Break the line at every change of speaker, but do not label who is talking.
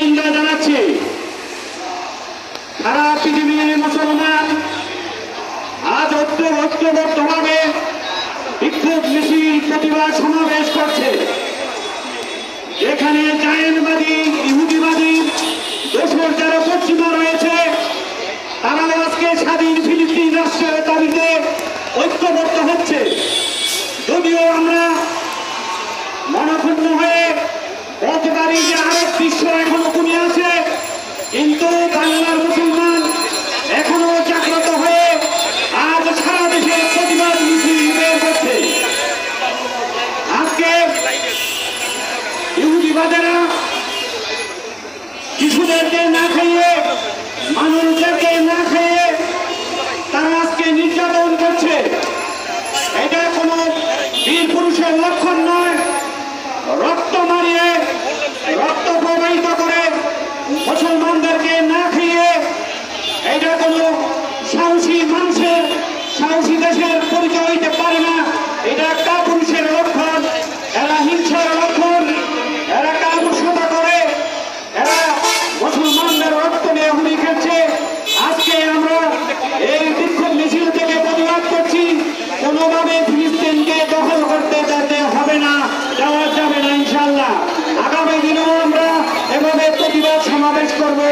নিন্দা জানাচ্ছি। সারা পৃথিবীর মুসলমান আজ ঐক্যবদ্ধভাবে বিক্ষোভ মিছিল প্রতিবাদ সমাবেশ করছে। এখানে জায়েনবাদী ইহুদিবাদী দেশের যারা পশ্চিমা রয়েছে তারাও আজকে স্বাধীন ফিলিস্তিন রাষ্ট্রের দাবিতে ঐক্যবদ্ধ হচ্ছে। যদিও আমরা মনক্ষুণ্ণ হয়ে বলতে পারি যে আরেক বিশ্ব এখনো কমে আছে, কিন্তু বাংলার মুসলমান এখনো জাগ্রত হয়ে আজ সারা দেশে প্রতিবাদ মিছিল বের করছে। আজকে ইহুদিবাদেরা শিশুদেরকে না খাইয়ে, মানুষদেরকে না খাইয়ে তারা আজকে নির্যাতন করছে। এটা কোনো বীর পুরুষের লক্ষণ নয়। রক্ত মারিয়ে, রক্ত প্রবাহিত করে মুসলমানদেরকে না খাইয়ে এটা কোনো সাহসী মানুষের, সাহসী দেশের পরিচয় হইতে পারে না। এটা কাপুরুষের লক্ষণ, এরা হিংসার লক্ষণ, এরা কাপুরুষতা করে, এরা মুসলমানদের রক্ত নিয়ে হুমকি খেলছে। আজকে আমরা এই বিক্ষোভ মিছিল থেকে প্রতিবাদ করছি। কোনোভাবে ফিলিস্তিনকে দখল করতে যেতে হবে না, যাওয়া যাবে না ইনশাআল্লাহ। আগামী দিনেও আমরা এভাবে প্রতিবাদ সমাবেশ করবো।